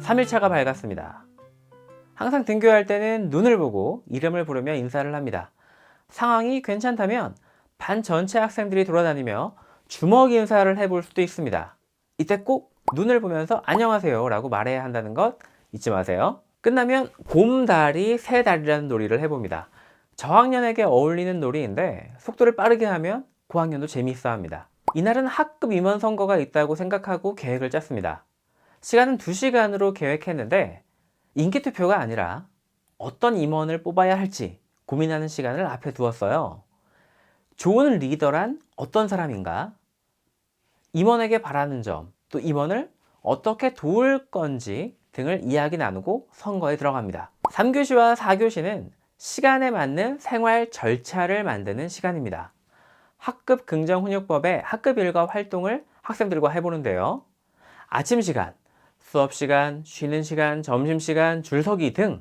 3일차가 밝았습니다. 항상 등교할 때는 눈을 보고 이름을 부르며 인사를 합니다. 상황이 괜찮다면 반 전체 학생들이 돌아다니며 주먹 인사를 해볼 수도 있습니다. 이때 꼭 눈을 보면서 안녕하세요 라고 말해야 한다는 것 잊지 마세요. 끝나면 곰다리 새다리라는 놀이를 해봅니다. 저학년에게 어울리는 놀이인데 속도를 빠르게 하면 고학년도 재미있어 합니다. 이날은 학급 임원 선거가 있다고 생각하고 계획을 짰습니다. 시간은 2시간으로 계획했는데 인기투표가 아니라 어떤 임원을 뽑아야 할지 고민하는 시간을 앞에 두었어요. 좋은 리더란 어떤 사람인가? 임원에게 바라는 점, 또 임원을 어떻게 도울 건지 등을 이야기 나누고 선거에 들어갑니다. 3교시와 4교시는 시간에 맞는 생활 절차를 만드는 시간입니다. 학급 긍정훈육법의 학급 일과 활동을 학생들과 해보는데요. 아침 시간, 수업 시간, 쉬는 시간, 점심 시간, 줄서기 등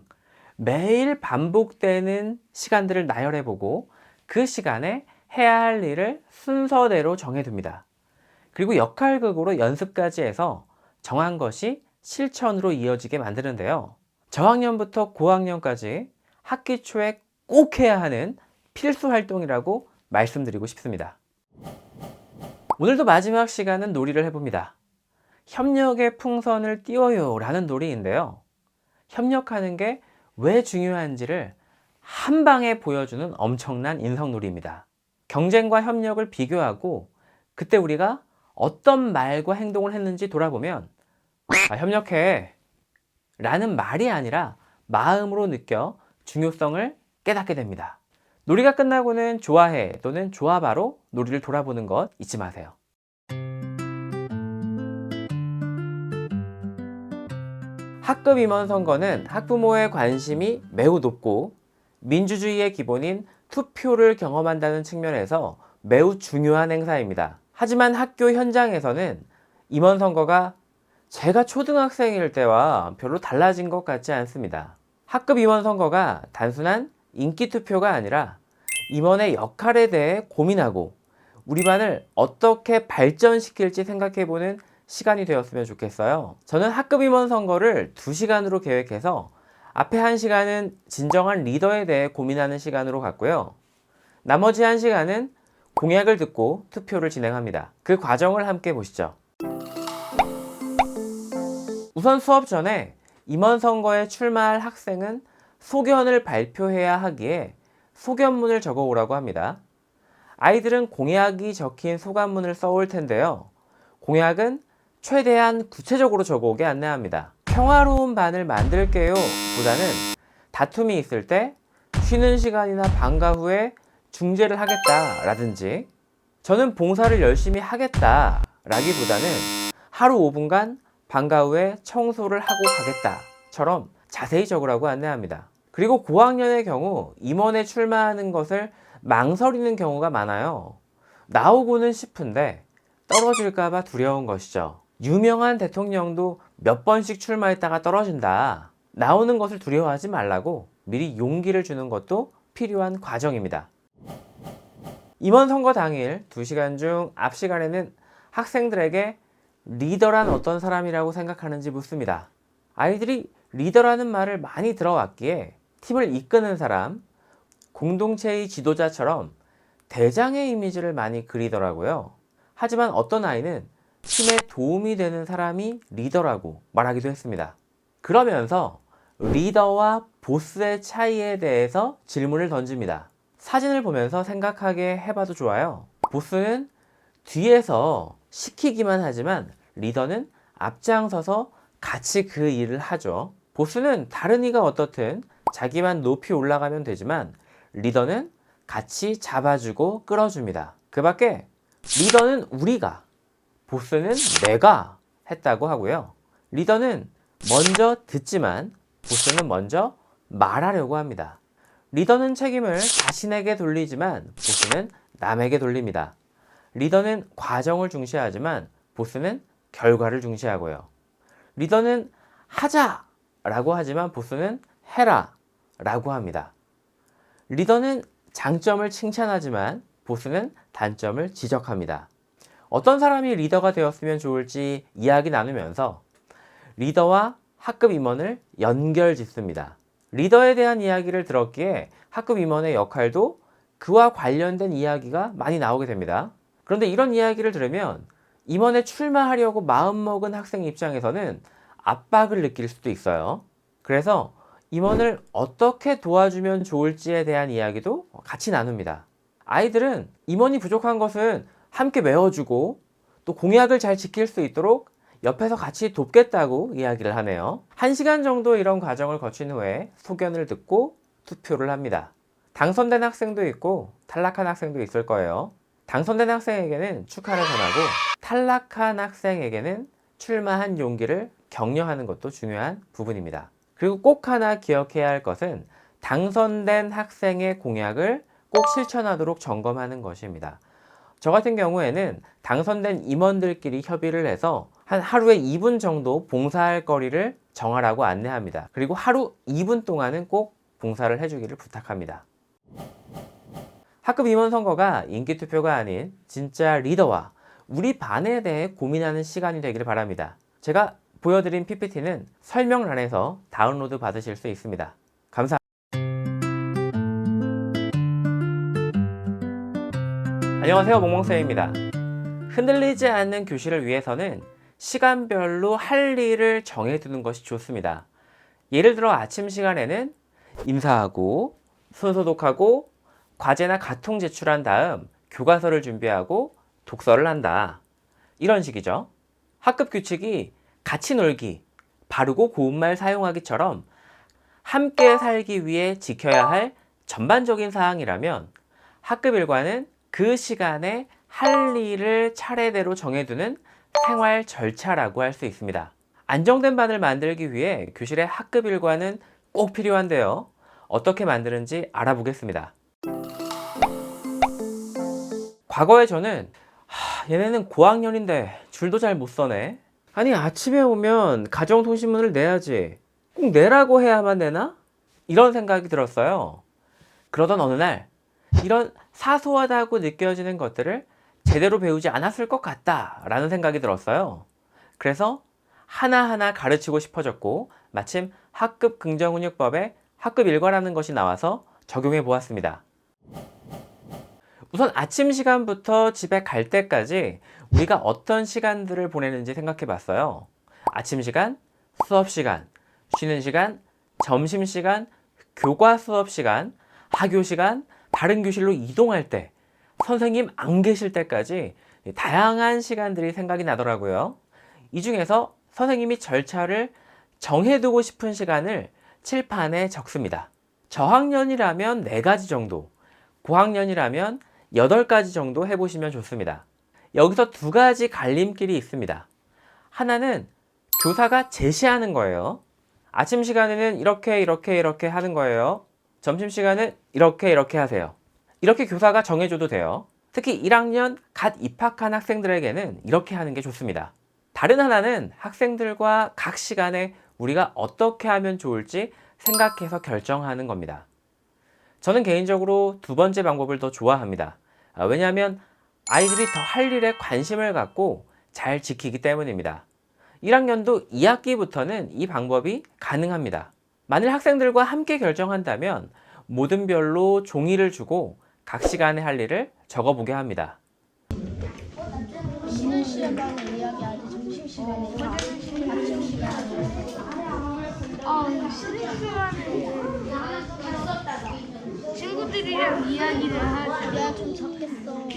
매일 반복되는 시간들을 나열해보고 그 시간에 해야 할 일을 순서대로 정해둡니다. 그리고 역할극으로 연습까지 해서 정한 것이 실천으로 이어지게 만드는데요. 저학년부터 고학년까지 학기 초에 꼭 해야 하는 필수 활동이라고 말씀드리고 싶습니다. 오늘도 마지막 시간은 놀이를 해봅니다. 협력의 풍선을 띄워요 라는 놀이인데요. 협력하는 게 왜 중요한지를 한 방에 보여주는 엄청난 인성놀이입니다. 경쟁과 협력을 비교하고 그때 우리가 어떤 말과 행동을 했는지 돌아보면 협력해 라는 말이 아니라 마음으로 느껴 중요성을 깨닫게 됩니다. 놀이가 끝나고는 좋아해 또는 좋아봐로 놀이를 돌아보는 것 잊지 마세요. 학급 임원 선거는 학부모의 관심이 매우 높고 민주주의의 기본인 투표를 경험한다는 측면에서 매우 중요한 행사입니다. 하지만 학교 현장에서는 임원 선거가 제가 초등학생일 때와 별로 달라진 것 같지 않습니다. 학급 임원 선거가 단순한 인기 투표가 아니라 임원의 역할에 대해 고민하고 우리 반을 어떻게 발전시킬지 생각해보는 시간이 되었으면 좋겠어요. 저는 학급 임원 선거를 2시간으로 계획해서 앞에 1시간은 진정한 리더에 대해 고민하는 시간으로 갔고요. 나머지 1시간은 공약을 듣고 투표를 진행합니다. 그 과정을 함께 보시죠. 우선 수업 전에 임원 선거에 출마할 학생은 소견을 발표해야 하기에 소견문을 적어 오라고 합니다. 아이들은 공약이 적힌 소감문을 써올 텐데요. 공약은 최대한 구체적으로 적어오게 안내합니다. 평화로운 반을 만들게요 보다는 다툼이 있을 때 쉬는 시간이나 방과 후에 중재를 하겠다 라든지 저는 봉사를 열심히 하겠다 라기보다는 하루 5분간 방과 후에 청소를 하고 가겠다 처럼 자세히 적으라고 안내합니다. 그리고 고학년의 경우 임원에 출마하는 것을 망설이는 경우가 많아요. 나오고는 싶은데 떨어질까봐 두려운 것이죠. 유명한 대통령도 몇 번씩 출마했다가 떨어진다. 나오는 것을 두려워하지 말라고 미리 용기를 주는 것도 필요한 과정입니다. 임원 선거 당일 2시간 중 앞 시간에는 학생들에게 리더란 어떤 사람이라고 생각하는지 묻습니다. 아이들이 리더라는 말을 많이 들어왔기에 팀을 이끄는 사람, 공동체의 지도자처럼 대장의 이미지를 많이 그리더라고요. 하지만 어떤 아이는 팀에 도움이 되는 사람이 리더라고 말하기도 했습니다. 그러면서 리더와 보스의 차이에 대해서 질문을 던집니다. 사진을 보면서 생각하게 해봐도 좋아요. 보스는 뒤에서 시키기만 하지만 리더는 앞장서서 같이 그 일을 하죠. 보스는 다른 이가 어떻든 자기만 높이 올라가면 되지만 리더는 같이 잡아주고 끌어줍니다. 그 밖에 리더는 우리가, 보스는 내가 했다고 하고요. 리더는 먼저 듣지만 보스는 먼저 말하려고 합니다. 리더는 책임을 자신에게 돌리지만 보스는 남에게 돌립니다. 리더는 과정을 중시하지만 보스는 결과를 중시하고요. 리더는 하자 라고 하지만 보스는 해라 라고 합니다. 리더는 장점을 칭찬하지만 보스는 단점을 지적합니다. 어떤 사람이 리더가 되었으면 좋을지 이야기 나누면서 리더와 학급 임원을 연결 짓습니다. 리더에 대한 이야기를 들었기에 학급 임원의 역할도 그와 관련된 이야기가 많이 나오게 됩니다. 그런데 이런 이야기를 들으면 임원에 출마하려고 마음먹은 학생 입장에서는 압박을 느낄 수도 있어요. 그래서 임원을 어떻게 도와주면 좋을지에 대한 이야기도 같이 나눕니다. 아이들은 임원이 부족한 것은 함께 메워주고 또 공약을 잘 지킬 수 있도록 옆에서 같이 돕겠다고 이야기를 하네요. 1시간 정도 이런 과정을 거친 후에 소견을 듣고 투표를 합니다. 당선된 학생도 있고 탈락한 학생도 있을 거예요. 당선된 학생에게는 축하를 전하고 탈락한 학생에게는 출마한 용기를 격려하는 것도 중요한 부분입니다. 그리고 꼭 하나 기억해야 할 것은 당선된 학생의 공약을 꼭 실천하도록 점검하는 것입니다. 저 같은 경우에는 당선된 임원들끼리 협의를 해서 한 하루에 2분 정도 봉사할 거리를 정하라고 안내합니다. 그리고 하루 2분 동안은 꼭 봉사를 해주기를 부탁합니다. 학급 임원 선거가 인기투표가 아닌 진짜 리더와 우리 반에 대해 고민하는 시간이 되기를 바랍니다. 제가 보여드린 PPT는 설명란에서 다운로드 받으실 수 있습니다. 감사합니다. 안녕하세요, 몽몽쌤입니다. 흔들리지 않는 교실을 위해서는 시간별로 할 일을 정해두는 것이 좋습니다. 예를 들어 아침 시간에는 인사하고 손 소독하고 과제나 가통 제출한 다음 교과서를 준비하고 독서를 한다. 이런 식이죠. 학급 규칙이 같이 놀기, 바르고 고운 말 사용하기처럼 함께 살기 위해 지켜야 할 전반적인 사항이라면 학급 일과는 그 시간에 할 일을 차례대로 정해두는 생활 절차라고 할 수 있습니다. 안정된 반을 만들기 위해 교실의 학급 일과는 꼭 필요한데요. 어떻게 만드는지 알아보겠습니다. 과거에 저는 얘네는 고학년인데 줄도 잘 못 서네. 아니 아침에 오면 가정통신문을 내야지. 꼭 내라고 해야만 내나? 이런 생각이 들었어요. 그러던 어느 날 이런 사소하다고 느껴지는 것들을 제대로 배우지 않았을 것 같다라는 생각이 들었어요. 그래서 하나하나 가르치고 싶어졌고 마침 학급 긍정훈육법에 학급 일과라는 것이 나와서 적용해 보았습니다. 우선 아침 시간부터 집에 갈 때까지 우리가 어떤 시간들을 보내는지 생각해 봤어요. 아침 시간, 수업 시간, 쉬는 시간, 점심 시간, 교과 수업 시간, 하교 시간, 다른 교실로 이동할 때, 선생님 안 계실 때까지 다양한 시간들이 생각이 나더라고요. 이 중에서 선생님이 절차를 정해두고 싶은 시간을 칠판에 적습니다. 저학년이라면 4가지 정도, 고학년이라면 8가지 정도 해보시면 좋습니다. 여기서 2가지 갈림길이 있습니다. 하나는 교사가 제시하는 거예요. 아침 시간에는 이렇게 하는 거예요. 점심시간은 이렇게 하세요. 이렇게 교사가 정해줘도 돼요. 특히 1학년 갓 입학한 학생들에게는 이렇게 하는 게 좋습니다. 다른 하나는 학생들과 각 시간에 우리가 어떻게 하면 좋을지 생각해서 결정하는 겁니다. 저는 개인적으로 2번째 방법을 더 좋아합니다. 왜냐하면 아이들이 더 할 일에 관심을 갖고 잘 지키기 때문입니다. 1학년도 2학기부터는 이 방법이 가능합니다. 만일 학생들과 함께 결정한다면 모든 별로 종이를 주고 각 시간에 할 일을 적어보게 합니다. 쉬는 시간에 이야기하지 점심시간에 아침 시간에 쉬는 시간에 친구들이랑 이야기를 하죠. 야 좀 적겠어.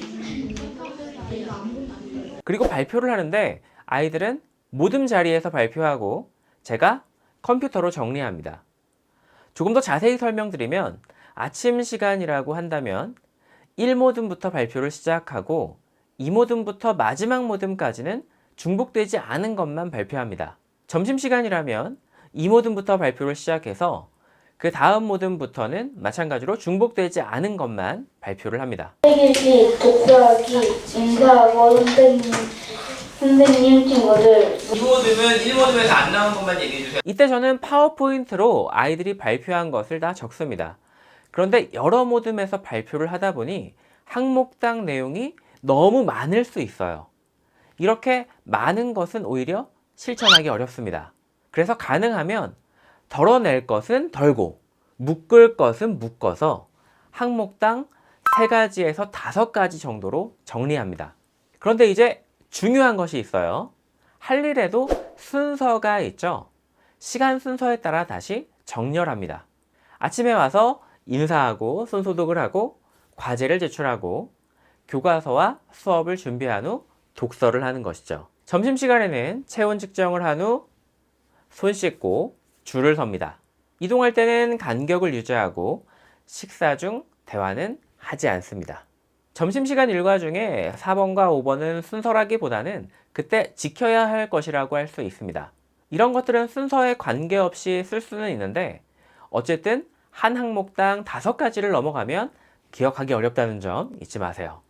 그리고 발표를 하는데 아이들은 모든 자리에서 발표하고 제가 컴퓨터로 정리합니다. 조금 더 자세히 설명드리면 아침 시간이라고 한다면 1모듬부터 발표를 시작하고 2모듬부터 마지막 모듬까지는 중복되지 않은 것만 발표합니다. 점심시간이라면 2모듬부터 발표를 시작해서 그 다음 모듬부터는 마찬가지로 중복되지 않은 것만 발표를 합니다. 필기, 독서하기, 인사하고 선생님 친구들 2모듬은 1모듬에서 안 나온 것만 얘기해주세요. 이때 저는 파워포인트로 아이들이 발표한 것을 다 적습니다. 그런데 여러 모듬에서 발표를 하다 보니 항목당 내용이 너무 많을 수 있어요. 이렇게 많은 것은 오히려 실천하기 어렵습니다. 그래서 가능하면 덜어낼 것은 덜고 묶을 것은 묶어서 항목당 3가지에서 5가지 정도로 정리합니다. 그런데 이제 중요한 것이 있어요. 할 일에도 순서가 있죠. 시간 순서에 따라 다시 정렬합니다. 아침에 와서 인사하고 손소독을 하고 과제를 제출하고 교과서와 수업을 준비한 후 독서를 하는 것이죠. 점심시간에는 체온 측정을 한 후 손 씻고 줄을 섭니다. 이동할 때는 간격을 유지하고 식사 중 대화는 하지 않습니다. 점심시간 일과 중에 4번과 5번은 순서라기보다는 그때 지켜야 할 것이라고 할 수 있습니다. 이런 것들은 순서에 관계없이 쓸 수는 있는데 어쨌든 한 항목당 5가지를 넘어가면 기억하기 어렵다는 점 잊지 마세요.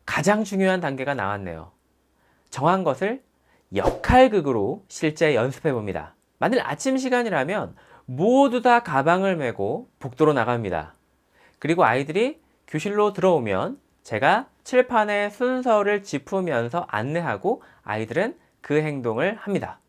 가장 중요한 단계가 나왔네요. 정한 것을 역할극으로 실제 연습해 봅니다. 만일 아침 시간이라면 모두 다 가방을 메고 복도로 나갑니다. 그리고 아이들이 교실로 들어오면 제가 칠판에 순서를 짚으면서 안내하고 아이들은 그 행동을 합니다.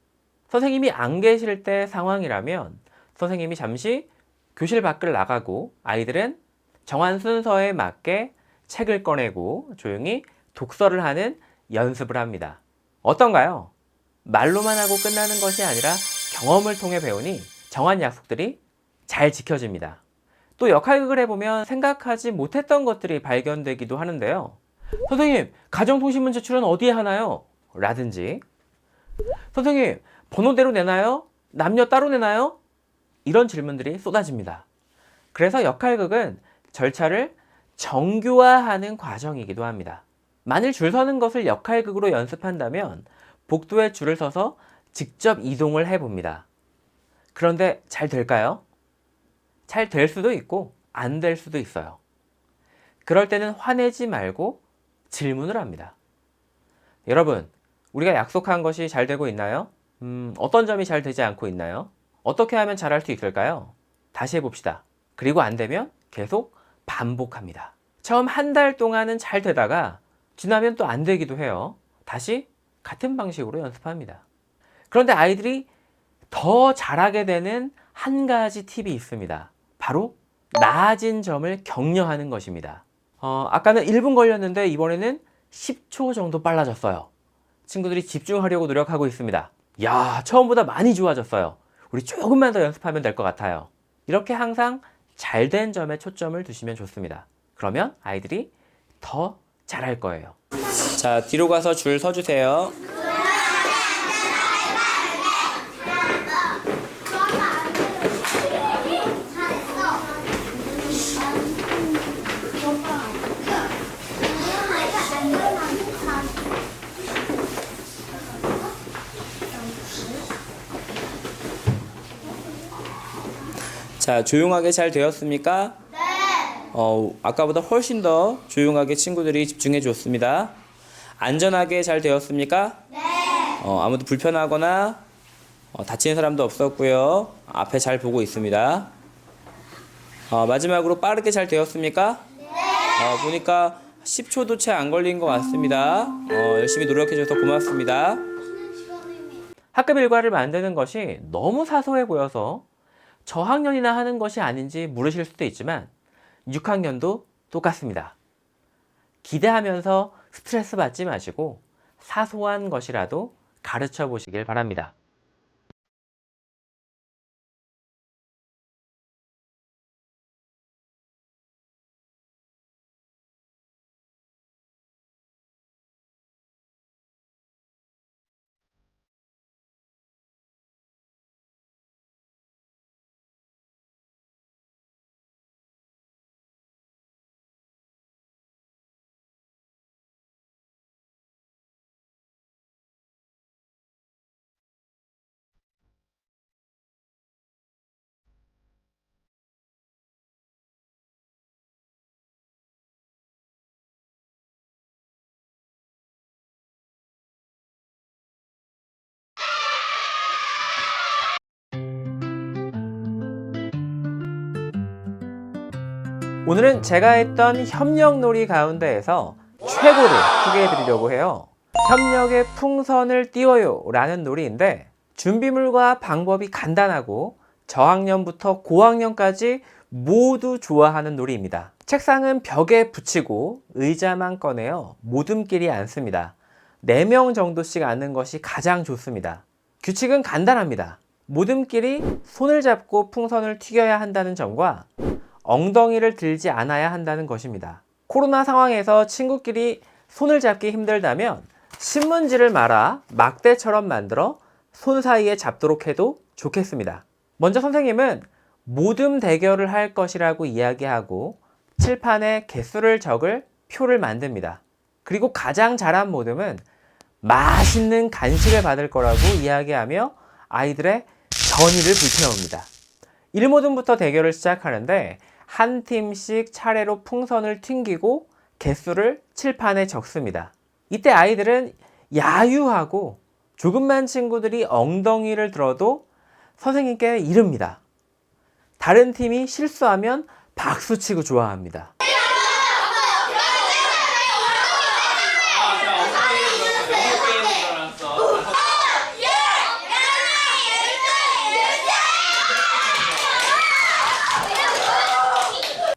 선생님이 안 계실 때 상황이라면 선생님이 잠시 교실 밖을 나가고 아이들은 정한 순서에 맞게 책을 꺼내고 조용히 독서를 하는 연습을 합니다. 어떤가요? 말로만 하고 끝나는 것이 아니라 경험을 통해 배우니 정한 약속들이 잘 지켜집니다. 또 역할극을 해보면 생각하지 못했던 것들이 발견되기도 하는데요. 선생님, 가정통신문 제출은 어디에 하나요? 라든지 선생님, 번호대로 내나요? 남녀 따로 내나요? 이런 질문들이 쏟아집니다. 그래서 역할극은 절차를 정교화하는 과정이기도 합니다. 만일 줄 서는 것을 역할극으로 연습한다면 복도에 줄을 서서 직접 이동을 해봅니다. 그런데 잘 될까요? 잘 될 수도 있고 안 될 수도 있어요. 그럴 때는 화내지 말고 질문을 합니다. 여러분, 우리가 약속한 것이 잘 되고 있나요? 어떤 점이 잘 되지 않고 있나요? 어떻게 하면 잘할 수 있을까요? 다시 해봅시다. 그리고 안 되면 계속 반복합니다. 처음 한 달 동안은 잘 되다가 지나면 또 안 되기도 해요. 다시 같은 방식으로 연습합니다. 그런데 아이들이 더 잘하게 되는 한 가지 팁이 있습니다. 바로 나아진 점을 격려하는 것입니다. 아까는 1분 걸렸는데 이번에는 10초 정도 빨라졌어요. 친구들이 집중하려고 노력하고 있습니다. 야, 처음보다 많이 좋아졌어요. 우리 조금만 더 연습하면 될 것 같아요. 이렇게 항상 잘된 점에 초점을 두시면 좋습니다. 그러면 아이들이 더 잘할 거예요. 자, 뒤로 가서 줄 서주세요. 자, 조용하게 잘 되었습니까? 네. 아까보다 훨씬 더 조용하게 친구들이 집중해 줬습니다. 안전하게 잘 되었습니까? 네. 아무도 불편하거나 다치는 사람도 없었고요. 앞에 잘 보고 있습니다. 마지막으로 빠르게 잘 되었습니까? 네. 보니까 10초도 채 안 걸린 것 같습니다. 열심히 노력해 줘서 고맙습니다. 학급 일과를 만드는 것이 너무 사소해 보여서 저학년이나 하는 것이 아닌지 물으실 수도 있지만 6학년도 똑같습니다. 기대하면서 스트레스 받지 마시고 사소한 것이라도 가르쳐 보시길 바랍니다. 오늘은 제가 했던 협력놀이 가운데에서 최고를 소개해 드리려고 해요. 협력의 풍선을 띄워요 라는 놀이인데 준비물과 방법이 간단하고 저학년부터 고학년까지 모두 좋아하는 놀이입니다. 책상은 벽에 붙이고 의자만 꺼내어 모둠끼리 앉습니다. 4명 정도씩 앉는 것이 가장 좋습니다. 규칙은 간단합니다. 모둠끼리 손을 잡고 풍선을 튀겨야 한다는 점과 엉덩이를 들지 않아야 한다는 것입니다. 코로나 상황에서 친구끼리 손을 잡기 힘들다면 신문지를 말아 막대처럼 만들어 손 사이에 잡도록 해도 좋겠습니다. 먼저 선생님은 모둠 대결을 할 것이라고 이야기하고 칠판에 개수를 적을 표를 만듭니다. 그리고 가장 잘한 모둠은 맛있는 간식을 받을 거라고 이야기하며 아이들의 전의를 불태웁니다. 1모둠부터 대결을 시작하는데 한 팀씩 차례로 풍선을 튕기고 개수를 칠판에 적습니다. 이때 아이들은 야유하고 조금만 친구들이 엉덩이를 들어도 선생님께 이릅니다. 다른 팀이 실수하면 박수치고 좋아합니다.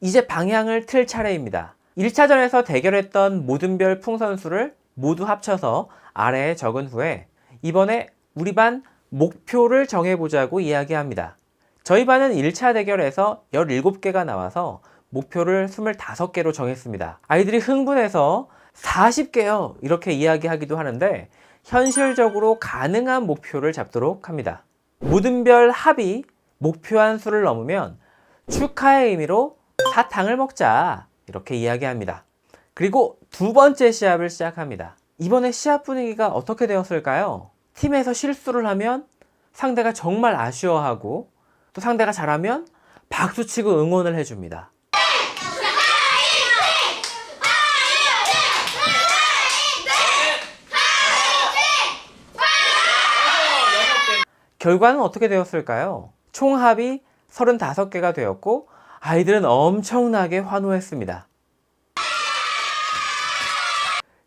이제 방향을 틀 차례입니다. 1차전에서 대결했던 모둠별 풍선수를 모두 합쳐서 아래에 적은 후에 이번에 우리 반 목표를 정해보자고 이야기합니다. 저희 반은 1차 대결에서 17개가 나와서 목표를 25개로 정했습니다. 아이들이 흥분해서 40개요 이렇게 이야기하기도 하는데 현실적으로 가능한 목표를 잡도록 합니다. 모둠별 합이 목표한 수를 넘으면 축하의 의미로 사탕을 먹자 이렇게 이야기합니다. 그리고 두 번째 시합을 시작합니다. 이번에 시합 분위기가 어떻게 되었을까요? 팀에서 실수를 하면 상대가 정말 아쉬워하고 또 상대가 잘하면 박수치고 응원을 해줍니다. 결과는 어떻게 되었을까요? 총합이 35개가 되었고 아이들은 엄청나게 환호했습니다.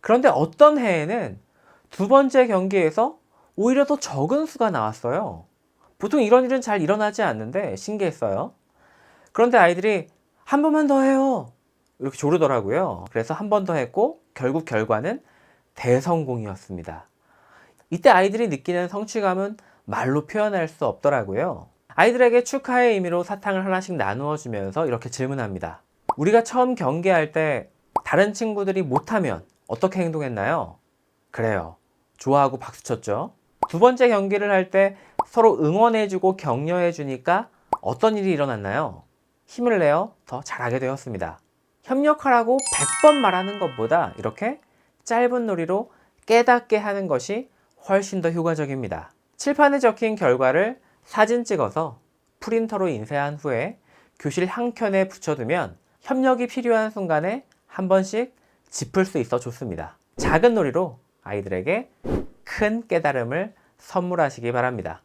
그런데 어떤 해에는 두 번째 경기에서 오히려 더 적은 수가 나왔어요. 보통 이런 일은 잘 일어나지 않는데 신기했어요. 그런데 아이들이 한 번만 더 해요 이렇게 조르더라고요. 그래서 한 번 더 했고 결국 결과는 대성공이었습니다. 이때 아이들이 느끼는 성취감은 말로 표현할 수 없더라고요. 아이들에게 축하의 의미로 사탕을 하나씩 나누어 주면서 이렇게 질문합니다. 우리가 처음 경기할 때 다른 친구들이 못하면 어떻게 행동했나요? 그래요. 좋아하고 박수쳤죠. 두 번째 경기를 할 때 서로 응원해주고 격려해주니까 어떤 일이 일어났나요? 힘을 내어 더 잘하게 되었습니다. 협력하라고 100번 말하는 것보다 이렇게 짧은 놀이로 깨닫게 하는 것이 훨씬 더 효과적입니다. 칠판에 적힌 결과를 사진 찍어서 프린터로 인쇄한 후에 교실 한켠에 붙여두면 협력이 필요한 순간에 한 번씩 짚을 수 있어 좋습니다. 작은 놀이로 아이들에게 큰 깨달음을 선물하시기 바랍니다.